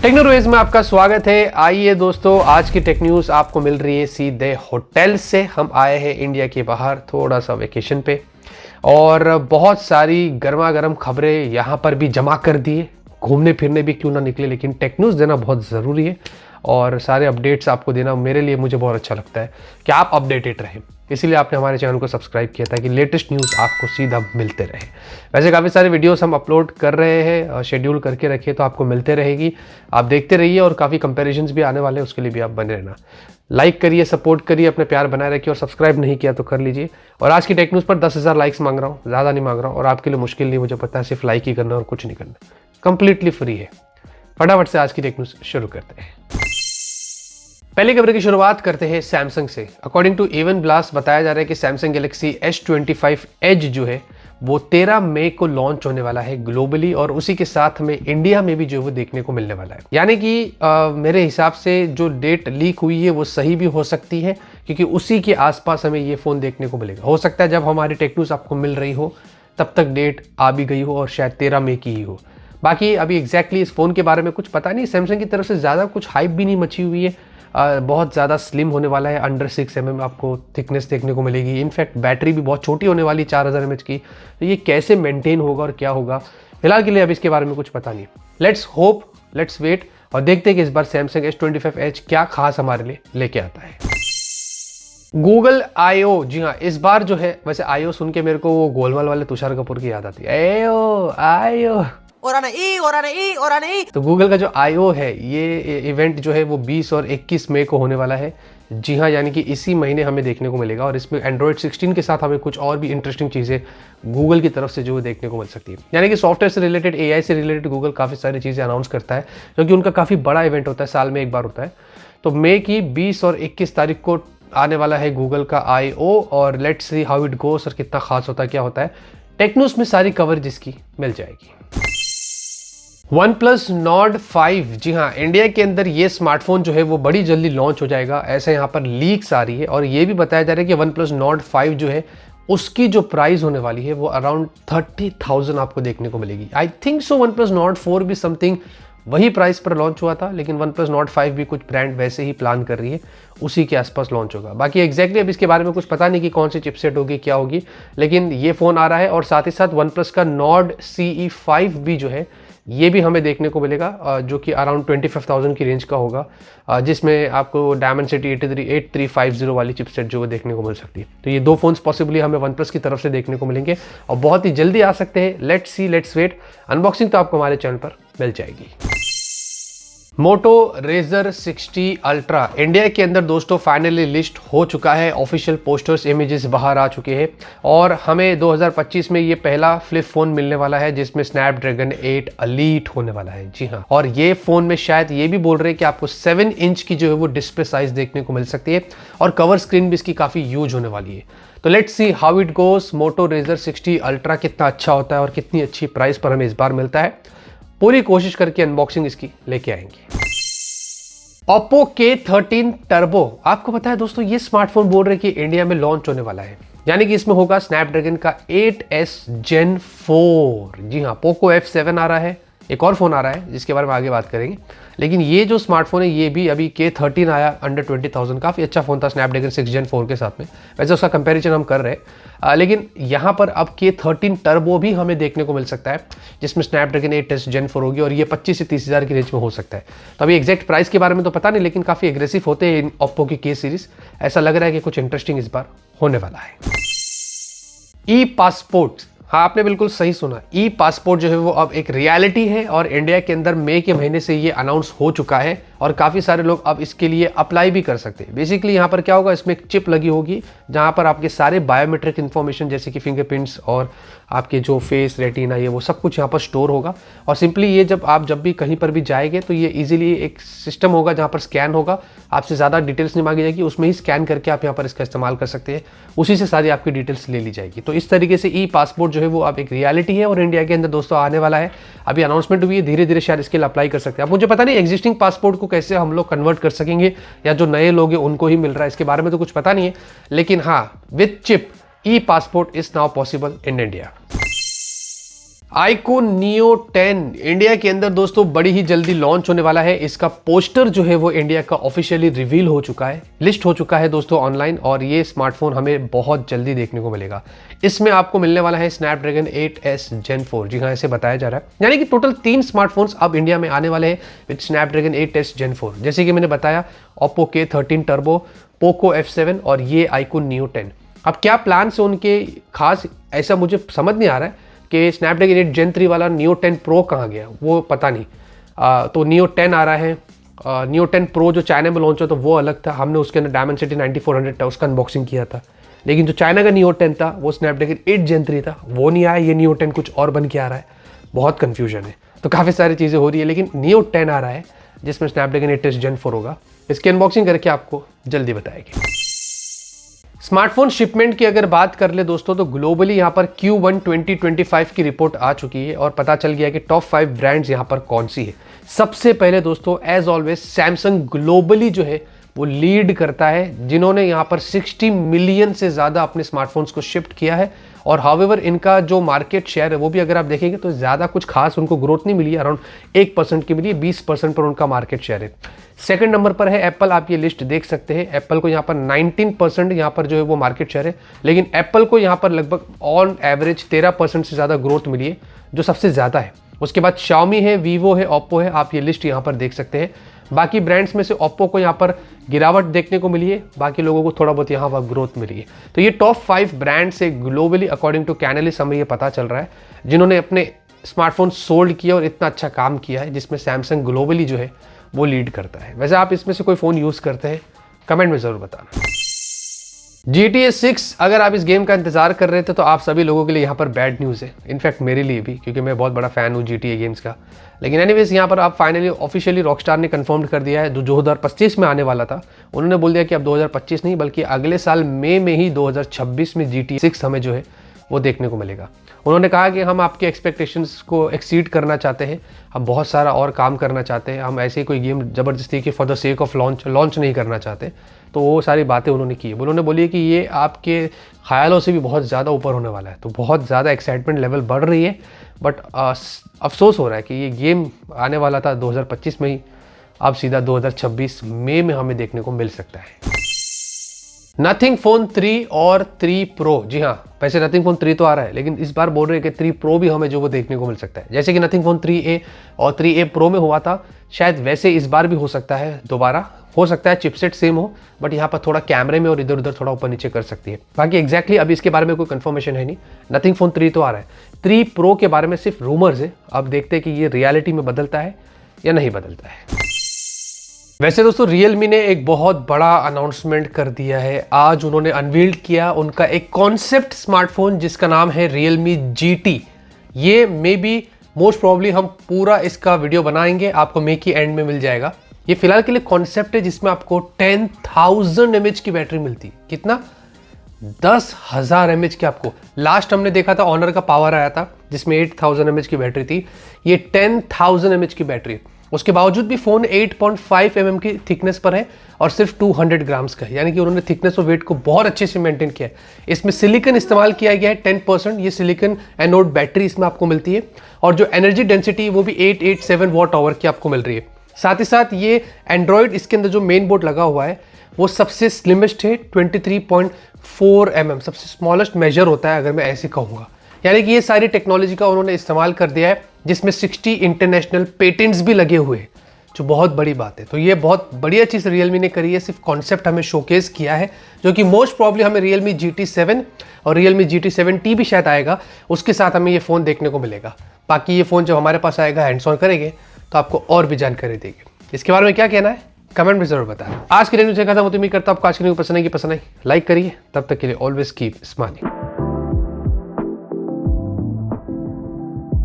टेक्नोरॉइज में आपका स्वागत है। आइए दोस्तों, आज की टेक न्यूज़ आपको मिल रही है सीधे होटल से। हम आए हैं इंडिया के बाहर थोड़ा सा वेकेशन पे और बहुत सारी गर्मा गर्म खबरें यहाँ पर भी जमा कर दिए। घूमने फिरने भी क्यों ना निकले, लेकिन टेक न्यूज़ देना बहुत ज़रूरी है और सारे अपडेट्स आपको देना मेरे लिए मुझे बहुत अच्छा लगता है कि आप अपडेटेड रहें। इसीलिए आपने हमारे चैनल को सब्सक्राइब किया था कि लेटेस्ट न्यूज़ आपको सीधा मिलते रहे। वैसे काफ़ी सारे वीडियोस हम अपलोड कर रहे हैं, शेड्यूल करके रखिए तो आपको मिलते रहेगी। आप देखते रहिए और काफ़ी कंपैरिजंस भी आने वाले हैं, उसके लिए भी आप बने रहना। लाइक करिए, सपोर्ट करिए, अपने प्यार बनाए रखिए और सब्सक्राइब नहीं किया तो कर लीजिए। और आज की टेक न्यूज़ पर 10,000 लाइक्स मांग रहा हूँ, ज़्यादा नहीं मांग रहा हूँ और आपके लिए मुश्किल नहीं, मुझे पता है। सिर्फ लाइक ही करना और कुछ नहीं करना, कंप्लीटली फ्री है। फटाफट से आज की टेक न्यूज़ शुरू करते हैं। पहली खबर की शुरुआत करते हैं सैमसंग से। अकॉर्डिंग टू इवन ब्लास्ट बताया जा रहा है कि सैमसंग गैलेक्सी S25 एज जो है वो 13 मई को लॉन्च होने वाला है ग्लोबली और उसी के साथ में इंडिया में भी जो है वो देखने को मिलने वाला है। यानी कि मेरे हिसाब से जो डेट लीक हुई है वो सही भी हो सकती है, क्योंकि उसी के आसपास हमें ये फ़ोन देखने को मिलेगा। हो सकता है जब हमारी टेक न्यूज़ आपको मिल रही हो तब तक डेट आ भी गई हो और शायद 13 मई की ही हो। बाकी अभी एग्जैक्टली इस फ़ोन के बारे में कुछ पता नहीं। सैमसंग की तरफ से ज़्यादा कुछ हाइप भी नहीं मची हुई है। बहुत ज़्यादा स्लिम होने वाला है, अंडर 6 mm आपको थिकनेस देखने को मिलेगी। इनफैक्ट बैटरी भी बहुत छोटी होने वाली, 4000 mAh की। तो ये कैसे मेंटेन होगा और क्या होगा, फिलहाल के लिए अभी इसके बारे में कुछ पता नहीं। लेट्स होप, लेट्स वेट और देखते हैं कि इस बार सैमसंग S25 एज क्या खास हमारे लिए लेके आता है। गूगल I/O, जी हाँ, इस बार जो है, वैसे I/O सुन के मेरे को वो गोलमाल वाले तुषार कपूर की याद आती है। I/O तो गूगल का जो I/O है, ये इवेंट जो है वो 20 और 21 मई को होने वाला है। जी हाँ, यानी कि इसी महीने हमें देखने को मिलेगा और इसमें एंड्रॉयड 16 के साथ हमें कुछ और भी इंटरेस्टिंग चीज़ें गूगल की तरफ से जो देखने को मिल सकती है। यानी कि सॉफ्टवेयर से रिलेटेड, AI से रिलेटेड गूगल काफ़ी सारी चीज़ें अनाउंस करता है, क्योंकि उनका काफ़ी बड़ा इवेंट होता है, साल में एक बार होता है। तो मई की 20 और 21 तारीख को आने वाला है गूगल का I/O और let's see how it goes और कितना खास होता है, क्या होता है। टेक न्यूज़ में सारी कवरेज इसकी मिल जाएगी। OnePlus Nord 5, जी हाँ, इंडिया के अंदर ये स्मार्टफोन जो है वो बड़ी जल्दी लॉन्च हो जाएगा, ऐसा यहाँ पर लीक्स आ रही है। और ये भी बताया जा रहा है कि OnePlus Nord 5 जो है उसकी जो प्राइस होने वाली है वो अराउंड 30,000 आपको देखने को मिलेगी। I think so OnePlus Nord 4 भी समथिंग वही प्राइस पर लॉन्च हुआ था, लेकिन OnePlus Nord 5 भी कुछ ब्रांड वैसे ही प्लान कर रही है, उसी के आसपास लॉन्च होगा। बाकी एग्जैक्टली अब इसके बारे में कुछ पता नहीं कि कौन सी चिपसेट होगी, क्या होगी, लेकिन ये फ़ोन आ रहा है। और साथ ही साथ OnePlus का Nord CE 5 भी जो है ये भी हमें देखने को मिलेगा, जो कि अराउंड 25,000 की रेंज का होगा, जिसमें आपको Dimensity 8350 वाली चिपसेट जो है देखने को मिल सकती है। तो ये दो फोन्स पॉसिबली हमें OnePlus की तरफ से देखने को मिलेंगे और बहुत ही जल्दी आ सकते हैं। Let's see, let's wait. Unboxing तो आपको हमारे चैनल पर मिल जाएगी। मोटो रेजर 60 अल्ट्रा इंडिया के अंदर दोस्तों फाइनली लिस्ट हो चुका है। ऑफिशियल पोस्टर्स, इमेजेस बाहर आ चुके हैं और हमें 2025 में ये पहला फ्लिप फोन मिलने वाला है जिसमें स्नैपड्रैगन 8 एलीट होने वाला है। जी हाँ, और ये फोन में शायद ये भी बोल रहे हैं कि आपको 7 इंच की जो है वो डिस्प्ले साइज देखने को मिल सकती है और कवर स्क्रीन भी इसकी काफ़ी यूज होने वाली है। तो let's see how it goes. Moto Razr 60 ultra कितना अच्छा होता है और कितनी अच्छी प्राइस पर हमें इस बार मिलता है। पूरी कोशिश करके अनबॉक्सिंग इसकी लेके आएंगे। Oppo K13 टर्बो, आपको पता है दोस्तों ये स्मार्टफोन बोल रहे हैं कि इंडिया में लॉन्च होने वाला है, यानी कि इसमें होगा स्नैपड्रैगन का 8S Gen 4। जी हाँ, पोको F7 आ रहा है, एक और फ़ोन आ रहा है जिसके बारे में आगे बात करेंगे, लेकिन ये जो स्मार्टफोन है ये भी अभी K13 आया अंडर 20,000। काफ़ी अच्छा फ़ोन था स्नैपड्रैगन 6 Gen 4 के साथ में, वैसे उसका कंपैरिजन हम कर रहे हैं, लेकिन यहाँ पर अब K13 टर्बो भी हमें देखने को मिल सकता है जिसमें स्नैपड्रैगन 8S Gen 4 होगी और ये 25 से 30,000 की रेंज में हो सकता है। तो अभी एग्जैक्ट प्राइस के बारे में तो पता नहीं, लेकिन काफ़ी एग्रेसिव होते हैं इन ओप्पो की K सीरीज़। ऐसा लग रहा है कि कुछ इंटरेस्टिंग इस बार होने वाला है। ई पासपोर्ट, हाँ आपने बिल्कुल सही सुना, ई पासपोर्ट जो है वो अब एक रियलिटी है और इंडिया के अंदर मई के महीने से ये अनाउंस हो चुका है और काफ़ी सारे लोग अब इसके लिए अप्लाई भी कर सकते हैं। बेसिकली यहाँ पर क्या होगा, इसमें एक चिप लगी होगी जहाँ पर आपके सारे बायोमेट्रिक इन्फॉर्मेशन जैसे कि फिंगरप्रिंट्स और आपके जो फेस, रेटिना, ये वो सब कुछ यहाँ पर स्टोर होगा। और सिंपली ये जब भी कहीं पर भी जाएंगे तो ये इजीली एक सिस्टम होगा जहाँ पर स्कैन होगा, आपसे ज़्यादा डिटेल्स नहीं मांगी जाएगी, उसमें ही स्कैन करके आप यहाँ पर इसका इस्तेमाल कर सकते हैं, उसी से सारी आपकी डिटेल्स ले ली जाएगी। तो इस तरीके से ई पासपोर्ट जो है वो अब एक रियलिटी है और इंडिया के अंदर दोस्तों आने वाला है। अभी अनाउंसमेंट हुई है, धीरे धीरे शायद इसके लिए अप्लाई कर सकते हैं। अब मुझे पता नहीं एग्जिस्टिंग पासपोर्ट को कैसे हम लोग कन्वर्ट कर सकेंगे या जो नए लोग हैं उनको ही मिल रहा है, इसके बारे में तो कुछ पता नहीं है, लेकिन हाँ with chip E passport is now possible in India. iQOO Neo 10 India के अंदर दोस्तों बड़ी ही जल्दी लॉन्च होने वाला है। इसका पोस्टर जो है वो इंडिया का ऑफिशियली रिवील हो चुका है, लिस्ट हो चुका है दोस्तों ऑनलाइन, और ये स्मार्टफोन हमें बहुत जल्दी देखने को मिलेगा। इसमें आपको मिलने वाला है स्नैपड्रैगन 8S Gen 4, जी हाँ ऐसे बताया जा रहा है। यानी कि टोटल 3 स्मार्टफोन्स अब इंडिया में आने वाले हैं विद स्नैपड्रैगन 8S Gen 4। जैसे कि मैंने बताया Oppo K13 Turbo, Poco F7 और ये iQOO Neo 10। अब क्या प्लान है उनके खास, ऐसा मुझे समझ नहीं आ रहा है कि स्नैपड्रैगन 8 Gen 3 वाला Neo 10 Pro कहाँ गया, वो पता नहीं। तो Neo 10 आ रहा है। Neo 10 Pro जो चाइना में लॉन्च हुआ तो वो अलग था, हमने उसके अंदर Dimensity 9400 था उसका अनबॉक्सिंग किया था। लेकिन जो चाइना का Neo 10 था वो स्नैपड्रैगन 8 Gen 3 था, वो नहीं आया। ये Neo 10 कुछ और बन के आ रहा है, बहुत कन्फ्यूजन है। तो काफ़ी सारी चीज़ें हो रही है, लेकिन Neo 10 आ रहा है जिसमें स्नैपड्रैगन 8S Gen 4 होगा। इसकी अनबॉक्सिंग करके आपको जल्दी बताएंगे। स्मार्टफोन शिपमेंट की अगर बात कर ले दोस्तों तो ग्लोबली यहाँ पर Q1 2025 की रिपोर्ट आ चुकी है और पता चल गया कि टॉप 5 ब्रांड्स यहाँ पर कौन सी है। सबसे पहले दोस्तों एज ऑलवेज सैमसंग ग्लोबली जो है वो लीड करता है, जिन्होंने यहाँ पर 60 मिलियन से ज़्यादा अपने स्मार्टफोन्स को शिफ्ट किया है। और हाउएवर इनका जो मार्केट शेयर है वो भी अगर आप देखेंगे तो ज़्यादा कुछ खास उनको ग्रोथ नहीं मिली है, अराउंड 1% की मिली है, 20% पर उनका मार्केट शेयर है। सेकंड नंबर पर है एप्पल, आप ये लिस्ट देख सकते हैं। एप्पल को यहाँ पर 19% यहाँ पर जो है वो मार्केट शेयर है, लेकिन एप्पल को यहाँ पर लगभग ऑन एवरेज 13% से ज़्यादा ग्रोथ मिली है, जो सबसे ज़्यादा है। उसके बाद Xiaomi है, Vivo है, Oppo है, आप ये लिस्ट यहाँ पर देख सकते हैं। बाकी ब्रांड्स में से Oppo को यहाँ पर गिरावट देखने को मिली है, बाकी लोगों को थोड़ा बहुत यहाँ पर ग्रोथ मिली है। तो ये टॉप 5 ब्रांड से ग्लोबली अकॉर्डिंग टू कैनालिस्ट हमें ये पता चल रहा है, जिन्होंने अपने स्मार्टफोन सोल्ड किया और इतना अच्छा काम किया है, जिसमें सैमसंग ग्लोबली जो है वो लीड करता है। वैसे आप इसमें से कोई फ़ोन यूज़ करते हैं, कमेंट में ज़रूर बताना। GTA 6 अगर आप इस गेम का इंतजार कर रहे थे तो आप सभी लोगों के लिए यहाँ पर बैड न्यूज़ है, इनफैक्ट मेरे लिए भी, क्योंकि मैं बहुत बड़ा फ़ैन हूँ GTA गेम्स का। लेकिन एनीवेज यहाँ पर आप फाइनली ऑफिशियली रॉकस्टार ने कंफर्म कर दिया है, जो 2025 में आने वाला था उन्होंने बोल दिया कि अब 2025 नहीं बल्कि अगले साल मई में ही 2026 में GTA 6 हमें जो है वो देखने को मिलेगा। उन्होंने कहा कि हम आपके एक्सपेक्टेशंस को एक्सीड करना चाहते हैं, हम बहुत सारा और काम करना चाहते हैं, हम ऐसे कोई गेम ज़बरदस्ती के for the sake of launch नहीं करना चाहते। तो वो सारी बातें उन्होंने की। उन्होंने बोली कि ये आपके ख्यालों से भी बहुत ज़्यादा ऊपर होने वाला है, तो बहुत ज़्यादा एक्साइटमेंट लेवल बढ़ रही है। बट अफसोस हो रहा है कि ये गेम आने वाला था 2025 में ही, अब सीधा 2026 मई में हमें देखने को मिल सकता है। नथिंग फ़ोन 3 और 3 प्रो, जी हाँ वैसे नथिंग फ़ोन 3 तो आ रहा है, लेकिन इस बार बोल रहे हैं कि 3 प्रो भी हमें जो वो देखने को मिल सकता है। जैसे कि नथिंग फ़ोन 3A और 3A प्रो में हुआ था, शायद वैसे इस बार भी हो सकता है, दोबारा हो सकता है। चिपसेट सेम हो, बट यहाँ पर थोड़ा कैमरे में और इधर उधर थोड़ा ऊपर नीचे कर सकती है। बाकी एग्जैक्टली अभी इसके बारे में कोई कंफर्मेशन है नहीं। नथिंग फ़ोन 3 तो आ रहा है, 3 प्रो के बारे में सिर्फ रूमर्स है। अब देखते हैं कि ये रियलिटी में बदलता है या नहीं बदलता है। वैसे दोस्तों Realme ने एक बहुत बड़ा अनाउंसमेंट कर दिया है। आज उन्होंने अनवील्ड किया उनका एक कॉन्सेप्ट स्मार्टफोन जिसका नाम है Realme GT। ये मे बी मोस्ट प्रॉब्ली हम पूरा इसका वीडियो बनाएंगे, आपको मे की एंड में मिल जाएगा। ये फिलहाल के लिए कॉन्सेप्ट है जिसमें आपको 10,000 mAh की बैटरी मिलती है। कितना? 10,000 mAh की। आपको लास्ट हमने देखा था ऑनर का पावर आया था जिसमें 8,000 mAh की बैटरी थी, ये 10,000 mAh की बैटरी। उसके बावजूद भी फ़ोन 8.5 mm की थिकनेस पर है और सिर्फ 200 ग्राम्स का है, यानी कि उन्होंने थिकनेस और वेट को बहुत अच्छे से मेंटेन किया है। इसमें सिलिकॉन इस्तेमाल किया गया है 10%, ये सिलिकॉन एनोड बैटरी इसमें आपको मिलती है, और जो एनर्जी डेंसिटी वो भी 887 वॉट आवर की आपको मिल रही है। साथ ही साथ ये एंड्रॉयड, इसके अंदर जो मेन बोर्ड लगा हुआ है वो सबसे स्लिमेस्ट है, 23.4 mm, सबसे स्मॉलेस्ट मेजर होता है अगर मैं ऐसे कहूँगा। यानी कि ये सारी टेक्नोलॉजी का उन्होंने इस्तेमाल कर दिया है, जिसमें 60 इंटरनेशनल पेटेंट्स भी लगे हुए हैं, जो बहुत बड़ी बात है। तो ये बहुत बढ़िया चीज़ Realme ने करी है, सिर्फ कॉन्सेप्ट हमें शोकेस किया है, जो कि मोस्ट प्रॉब्ली हमें Realme GT 7 और Realme GT 7T भी शायद आएगा, उसके साथ हमें ये फ़ोन देखने को मिलेगा। बाकी ये फ़ोन जब हमारे पास आएगा, हैंड्स ऑन करेंगे तो आपको और भी जानकारी देंगे। इसके बारे में क्या कहना है कमेंट में जरूर बताएं। आज के लिए न्यूज़ खत्म होती, मैं करता हूँ आपको आज की न्यूज़ पसंद आई, लाइक करिए। तब तक के लिए ऑलवेज कीप स्माइलिंग।